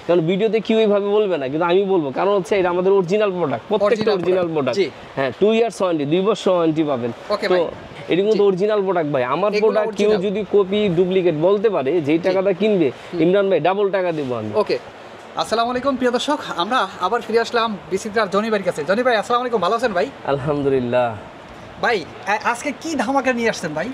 কারণ ভিডিওতে কেউ এইভাবে বলবে না, কিন্তু আমি বলবো, কারণ হচ্ছে এটা আমাদের অরিজিনাল প্রোডাক্ট, প্রত্যেকটা অরিজিনাল প্রোডাক্ট। হ্যাঁ, 2 ইয়ার্স ওয়ারেন্টি, 2 বছর ওয়ারেন্টি পাবেন। তো এটা কিন্তু অরিজিনাল প্রোডাক্ট ভাই। আমার প্রোডাক্ট কেউ যদি কপি ডুপ্লিকেট বলতে পারে, যেই টাকাটা কিনবে ইমরান ভাই ডাবল টাকা দেবো আমি। ওকে, আসসালামু আলাইকুম প্রিয় দর্শক, আমরা আবার ফিরে আসলাম বিচিত্রার জনি ভাইয়ের কাছে। জনি ভাই আসসালামু আলাইকুম, ভালো আছেন ভাই? আলহামদুলিল্লাহ ভাই, আজকে কি ধামাকা নিয়ে আসছেন ভাই?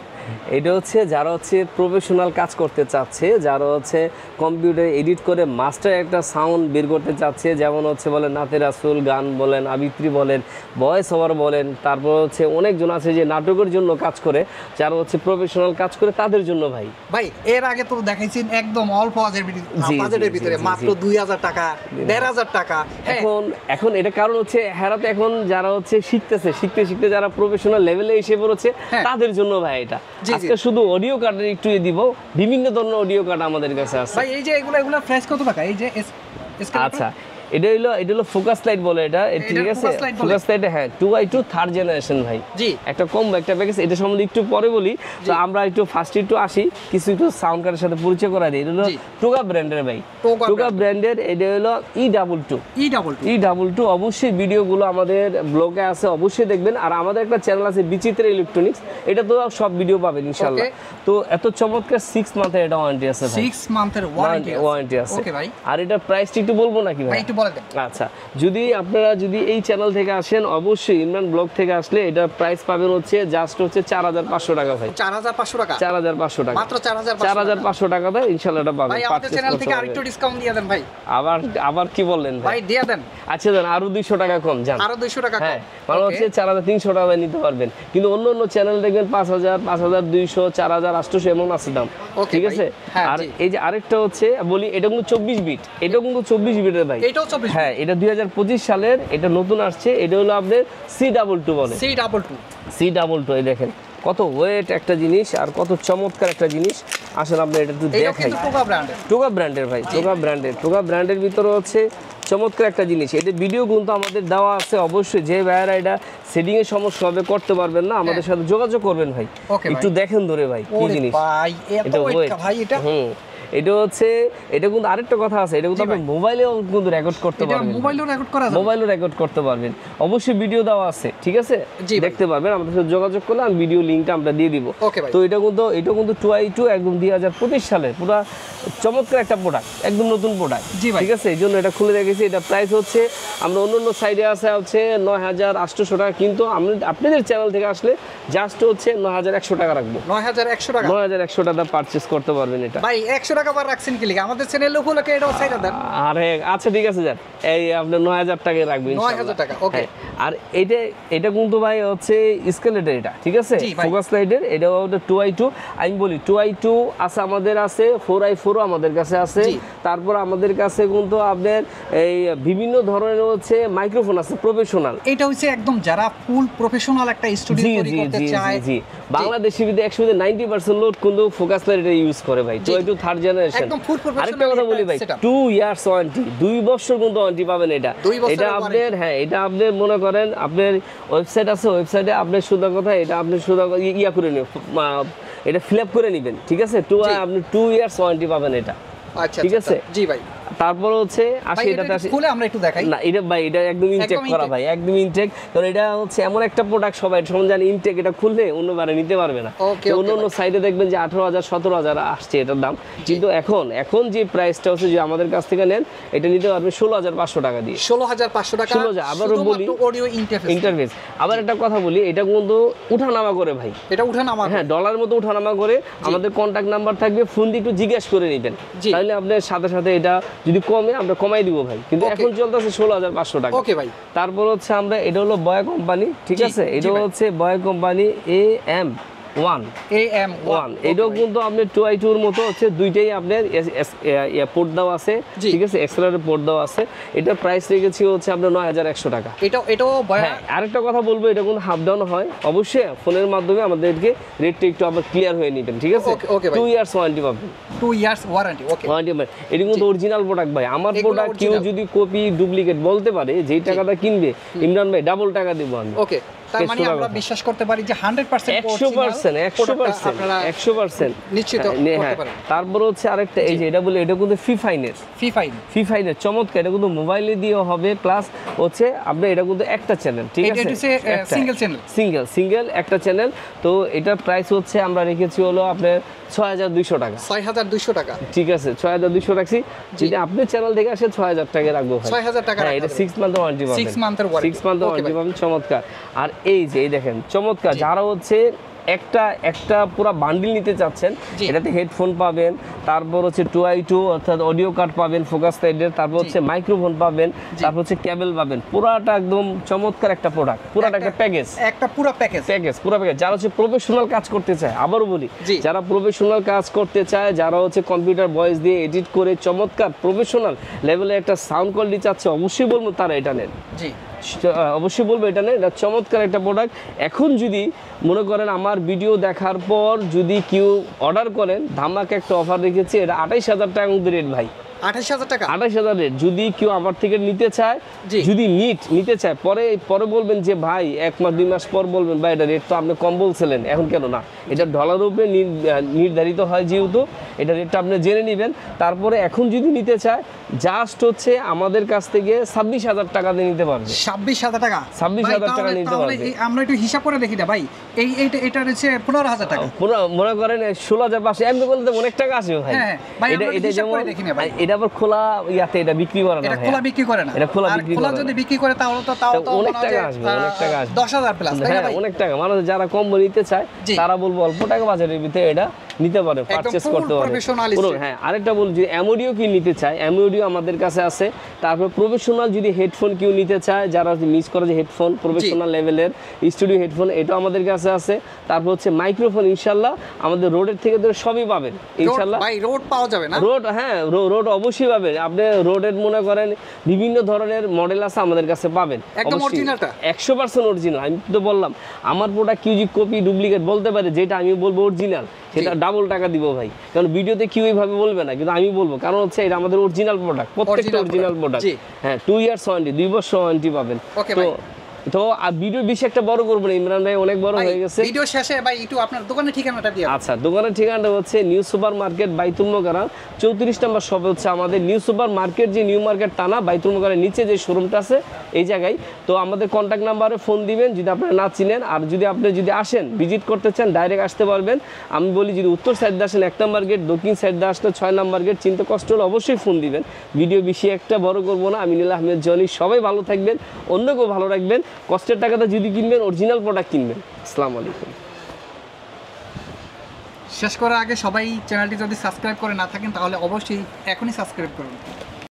এটা হচ্ছে যারা হচ্ছে প্রফেশনাল কাজ করতে চাচ্ছে, যারা হচ্ছে কম্পিউটারে এডিট করে মাস্টার একটা সাউন্ড বের করতে চাচ্ছে, যেমন হচ্ছে বলেন নাতে রাসুল গান বলেন, আবৃত্তি বলেন, ভয়েস ওভার বলেন, তারপর হচ্ছে অনেকজন আছে যে নাটকের জন্য কাজ করে, যারা হচ্ছে প্রফেশনাল কাজ করে তাদের জন্য ভাই। ভাই এর আগে তো দেখাইছেন একদম অল্প বাজেটের ভিতরে, মাত্র 2000 টাকা 1500 টাকা। এখন এটা কারণ হচ্ছে হেরাতে এখন যারা হচ্ছে শিখতে যারা প্রফেশনাল লেভেলে এসে পড়ছে তাদের জন্য ভাই এটা। আজকে শুধু অডিও কার্ডের একটু দিব, বিভিন্ন ধরনের অডিও কার্ড আমাদের কাছে আছে ভাই। এই যে এগুলো প্রাইস কত টাকা? এই যে আচ্ছা, এটা হলো ফোকাস লাইট বলে, এটা ঠিক আছে, ফোকাস লাইট। হ্যাঁ, 2i2 থার্ড জেনারেশন ভাই। জি, একটা কম্বো, একটা প্যাকেজ। এটা সম্বন্ধে একটু পরে বলি। তো আমরা একটু আসি, কিছু একটু সাউন্ড কার্ডের সাথে পরিচয় করা দিই। এটা হলো টোগা ব্র্যান্ডের ভাই, টোগা ব্র্যান্ডের। এটা হলো E22। অবশ্যই ভিডিওগুলো আমাদের ব্লগে আছে, অবশ্যই দেখবেন। আর আমাদের একটা চ্যানেল আছে বিচিত্রা ইলেকট্রনিক্স, এটা তো সব ভিডিও পাবেন ইনশাআল্লাহ। তো এত চমৎকার 6 মান্থের এটা ওয়ারেন্টি আছে ভাই, 6 মান্থের ওয়ারেন্টি আছে। ওকে ভাই, আর এটা প্রাইসটা একটু বলবো নাকি ভাই? আচ্ছা, আপনারা যদি এই চ্যানেল থেকে আসেন, অবশ্যই ইমরান ব্লগ থেকে আসলে এটা প্রাইস পাবেন হচ্ছে জাস্ট হচ্ছে 4500 টাকা ভাই। 4500 টাকা, 4500 টাকা, মাত্র 4500 টাকা দেয় ইনশাআল্লাহ এটা পাবেন। ভাই আমাদের চ্যানেল থেকে আরেকটু ডিসকাউন্ট দিয়ে দেন ভাই। আবার কি বললেন ভাই? দিয়ে দেন। আচ্ছা দেন, আরো 200 টাকা কম যান, আরো 200 টাকা কম। হ্যাঁ, মানে হচ্ছে 4300 টাকা নিতে পারবেন। কিন্তু অন্য চ্যানেল দেখবেন 5000, 5200, 4800 এমন আছে দাম, ঠিক আছে? আর এই যে আরেকটা হচ্ছে বলি, এটা কিন্তু 24 বিট, এটা কিন্তু 24 বিটের ভাই। এটাও 24? হ্যাঁ, এটা 2025 সালের, এটা নতুন আসছে। এটা হলো আপনার C22 বলে, C22। এই দেখেন কত ওয়েট একটা জিনিস, আর কত চমৎকার একটা জিনিস। আসলে আপনি এটা একটু দেখাই। টোগা ব্র্যান্ডের ভাই, টোগা ব্র্যান্ডের ভিতরে হচ্ছে চমৎকার একটা জিনিস। এটা ভিডিও কিন্তু আমাদের দেওয়া আছে, অবশ্যই যে ভাইয়ারা এটা সেটিং এর সমস্যা হবে করতে পারবেন না, আমাদের সাথে যোগাযোগ করবেন ভাই। একটু দেখেন ধরে ভাই কি জিনিস এটা ভাই। এটা হচ্ছে, এটা কিন্তু আরেকটা কথা আছে, এটা কিন্তু আপনি মোবাইলেও কিন্তু রেকর্ড করতে পারবেন, মোবাইলেও রেকর্ড করতে পারবেন। অবশ্যই ভিডিও দেওয়া আছে, ঠিক আছে, দেখতে পারবেন। আমাদের সাথে যোগাযোগ করলে আমি ভিডিও লিংকটা আমরা দিয়ে দিব। তো এটা কিন্তু 2i2 একদম 2025 সালের পুরো চমৎকার একটা প্রোডাক্ট, একদম নতুন প্রোডাক্ট, ঠিক আছে। এই জন্য এটা খুলে রেখেছি। এটা প্রাইস হচ্ছে, আমরা অন্য সাইডে আছে হচ্ছে 9800 টাকা, কিন্তু আপনাদের চ্যানেল থেকে আসলে জাস্ট হচ্ছে 9100 টাকা রাখবো। 9100 টাকা পারচেজ করতে পারবেন। এটা ভাই 100 টাকা বার রাখছেন কি লিখে? আমাদের চ্যানেলে উপলক্ষে এটাও ছাইড়া দেন। আরে আচ্ছা ঠিক আছে, যান এই আপনি 9000 টাকায় রাখবেন ইনশাআল্লাহ। 9000 টাকা, ওকে। আর এটা কিন্তু ভাই হচ্ছে স্কেলেটের, এটা ঠিক আছে, ফোকাস লাইটের। এটা হচ্ছে 2i2। আমি বলি 2i2 আছে, আমাদের আছে 4i4 আমাদের কাছে আছে। তারপর আমাদের কাছে কিন্তু আপনার এই বিভিন্ন ধরনের হচ্ছে মাইক্রোফোন আছে প্রফেশনাল। এটা হচ্ছে একদম যারা ফুল প্রফেশনাল একটা স্টুডিও তৈরি করতে চায়। বাংলাদেশের ভিতরে 190% লোক কিন্তু ফোকাস লাইট ইউজ করে ভাই। 2i2 third generation. আরেকটা কথা বলি ভাই, 2 ইয়ার্স ওয়ারেন্টি, 2 বছর কিন্তু ওয়ারেন্টি পাবেন। এটা আপনার, হ্যাঁ, এটা আপনি মনে করেন আপনার ওয়েবসাইট আছে, ওয়েবসাইটে আপনি শুধু কথা, এটা আপনি শুধু ইয়া করে নিন, এটা ফিল আপ করে নেবেন, ঠিক আছে। আপনি 2 ইয়ার্স ওয়ারেন্টি পাবেন এটা, ঠিক আছে। জি ভাই। তারপর হচ্ছে আসি, এটাতে আসি, খুলে আমরা একটু দেখাই। না এটা ভাই, এটা একদম ইনটেক করা ভাই, একদম ইনটেক। কারণ এটা হচ্ছে এমন একটা প্রোডাক্ট, সবাই জানে ইনটেক, এটা খুললে অন্যবারে নিতে পারবে না। অন্য সাইডে দেখবেন যে 18000, 17000 আসছে এটার দাম, কিন্তু এখন যে প্রাইসটা হচ্ছে, যে আমাদের কাছ থেকে নেন, এটা নিতে পারবে 16500 টাকা দিয়ে। 16500 টাকা। আবারও বলি অডিও ইন্টারফেস। আবার একটা কথা বলি, এটা কিন্তু উঠানামা করে ভাই, এটা উঠানামা, হ্যাঁ, ডলারের মতো উঠানামা করে। আমাদের কন্টাক্ট নাম্বার থাকবে, ফোন দিয়ে একটু জিজ্ঞেস করে নেবেন, তাহলে আপনার সাথে এটা যদি কমে আমরা কমাই দিব ভাই। কিন্তু এখন চলতেছে 16500 টাকা। ওকে ভাই। তারপর হচ্ছে আমরা, এটা হলো বয়া কোম্পানি, ঠিক আছে, এটা হচ্ছে বয়া কোম্পানি AM1। এটাও কিন্তু আপনার 2i2 এর মতো হচ্ছে, দুইটাই আপনার পোর্ট দেওয়া আছে, ঠিক আছে, এক্সেলারের পোর্ট দেওয়া আছে। এটা প্রাইস রেখেছি হচ্ছে আপনার 9100 টাকা। এটাও আরেকটা কথা বলবো, এটা কিন্তু হাফ ডাউন হয়, অবশ্যই ফোনের মাধ্যমে আমাদেরকে রেটটা একটু আবার ক্লিয়ার হয়ে নেবেন, ঠিক আছে। 2 ইয়ার্স ওয়ারেন্টি পাবেন, 2 ইয়ার্স ওয়ারেন্টি, ওকে। এটা কিন্তু অরিজিনাল প্রোডাক্ট ভাই। আমার প্রোডাক্ট কেউ যদি কপি ডুপ্লিকেট বলতে পারে, যেই টাকাটা কিনবে ইমরান ভাই ডাবল টাকা দেবো আমি। ওকে, তার মানে আমরা বিশ্বাস করতে পারি যে 100% 100% নিশ্চিত করতে পারি। তারপর হচ্ছে আরেকটা এই যে এটা বলে এটা কিন্তু ফিফাইনের চমৎকার, এটা কিন্তু মোবাইলে দিয়েও হবে, প্লাস হচ্ছে আপনি এটা কিন্তু একটা চ্যানেল, ঠিক আছে, এটা সিঙ্গেল একটা চ্যানেল। তো এটার প্রাইস হচ্ছে আমরা রেখেছি হলো আপনার 6200 টাকা। 6200 টাকা, ঠিক আছে, 6200 রাখছি। যদি আপনি চ্যানেল থেকে আসে 6000 টাকা রাখবো ভাই, 6000 টাকা। হ্যাঁ, এটা 6 মান্থ ওয়ারেন্টি পাবেন, 6 মান্থের ওয়ারেন্টি পাবেন। চমৎকার। আর এই যে এই দেখেন চমৎকার, যারা হচ্ছে একটা পুরো বান্ডিল নিতে চাচ্ছেন, এটাতে হেডফোন পাবেন, তারপর হচ্ছে 2i2 অর্থাৎ অডিও কার্ড পাবেন ফোকাস সাইডের, তারপর হচ্ছে মাইক্রোফোন পাবেন, তারপর হচ্ছে কেবল পাবেন। পুরাটা একদম চমৎকার একটা প্রোডাক্ট, পুরাটা একটা প্যাকেজ, পুরো প্যাকেজ। যারা হচ্ছে প্রফেশনাল কাজ করতে চায়, আবারও বলি, যারা প্রফেশনাল কাজ করতে চায়, যারা হচ্ছে কম্পিউটার ভয়েস দিয়ে এডিট করে চমৎকার প্রফেশনাল লেভেলে একটা সাউন্ড কোয়ালিটি চাচ্ছে, অবশ্যই বলবো তারা এটা নেন। অবশ্যই বলবো এটা নেই, এটা চমৎকার একটা প্রোডাক্ট। এখন যদি মনে করেন আমার ভিডিও দেখার পর যদি কেউ অর্ডার করেন, ধামাকা একটা অফার রেখেছি, এটা 28000 টাকা মধ্যে রেট ভাই, 28000 টাকা, 28000 রেট। যদি কেউ আমার থেকে নিতে চায়, যদি নিতে চায়, পরে বলবেন যে ভাই 1 মাস 2 মাস পর বলবেন ভাই এটা রেট তো আপনি কম বলছিলেন, এখন কেন না, এটা ডলার উপরে নির্ধারিত হয়, যেহেতু এটা রেটটা আপনি জেনে নেবেন। তারপরে এখন যদি নিতে চায়, জাস্ট হচ্ছে আমাদের কাছ থেকে 26000 টাকা দিয়ে নিতে পারবে। 26000 টাকা, 26000 টাকা নিতে পারবে। আমরা একটু হিসাব করে দেখি না ভাই, এটা হচ্ছে 15000 টাকা, মনে করেন 16500, এমনি বলতে অনেক টাকা আসবে ভাই। এটা যেমন এটা আবার খোলা ইয়াতে এটা বিক্রি করে না, এটা খোলা বিক্রি করে না, এটা খোলা বিক্রি করে, যদি বিক্রি করে তাহলে তো অনেক টাকা আসবে, 10000 প্লাস, হ্যাঁ অনেক টাকা। মানুষ যারা কম নিতে চায় তারা বলবো অল্প টাকা বাজারের ভিতরে এটা নিতে পারে, পারচেজ করতে পারে। হ্যাঁ, আরেকটা বলছি, অ্যামোডিও কি নিতে চায়, অ্যামোডিও আমাদের কাছে আছে। তারপর প্রফেশনাল যদি হেডফোন কেউ নিতে চায়, যারা মিস করে যে হেডফোন প্রফেশনাল লেভেলের স্টুডিও হেডফোন, এটাও আমাদের কাছে আছে। তারপর হচ্ছে মাইক্রোফোন, ইনশাল্লাহ আমাদের রোডের থেকে ধরে সবই পাবেন ইনশাল্লাহ। ভাই রোড পাওয়া যাবে না? রোড, হ্যাঁ রোড অবশ্যই পাবেন। আপনি রোডের মনে করেন বিভিন্ন ধরনের মডেল আছে আমাদের কাছে পাবেন, একদম অরিজিনালটা 100% অরিজিনাল। আমি তো বললাম আমার প্রোডাক্ট কিউজি কপি ডুপ্লিকেট বলতে পারে, যেটা আমি বলবো অরিজিনাল সেটা ডাবল টাকা দিব ভাই, কারণ ভিডিওতে কেউ এইভাবে বলবে না, কিন্তু আমি বলবো, কারণ হচ্ছে এটা আমাদের অরিজিনাল প্রোডাক্ট, প্রত্যেকটা অরিজিনাল প্রোডাক্ট। হ্যাঁ, 2 ইয়ার্স ওয়ারেন্টি, 2 বছর ওয়ারেন্টি পাবেন। তো ভিডিও বেশি একটা বড় করবো না, ইমরান ভাই অনেক বড় হয়ে গেছে। ভিডিও শেষে ভাই একটু আপনার দোকানের ঠিকানাটা দিয়ে। আচ্ছা, দোকানের ঠিকানাটা হচ্ছে নিউ সুপার মার্কেট বাইতুল মোকাররম 34 নম্বর শপ হচ্ছে আমাদের। নিউ সুপার মার্কেট যে নিউ মার্কেট টানা বাইতুল মোকাররমের নিচে যে শোরুমটা আছে এই জায়গায়। তো আমাদের কন্ট্যাক্ট নাম্বারে ফোন দিবেন যদি আপনারা না চিনেন, আর যদি আসেন ভিজিট করতে চান ডাইরেক্ট আসতে পারবেন। আমি বলি যদি উত্তর সাইডে আসেন 1 নম্বর গেট, দক্ষিণ সাইডে আসলে 6 নম্বর গেট, চিনতে কষ্ট হলে অবশ্যই ফোন দিবেন। ভিডিও বেশি একটা বড় করবো না। আমি নীলা আহমেদ জনি, সবাই ভালো থাকবেন, অন্যকেও ভালো রাখবেন। কষ্টের টাকাটা যদি কিনবেন অরিজিনাল প্রোডাক্ট কিনবেন। আসসালামু আলাইকুম। শেষ করার আগে সবাই চ্যানেলটি যদি সাবস্ক্রাইব করে না থাকেন তাহলে অবশ্যই এখনই সাবস্ক্রাইব করুন।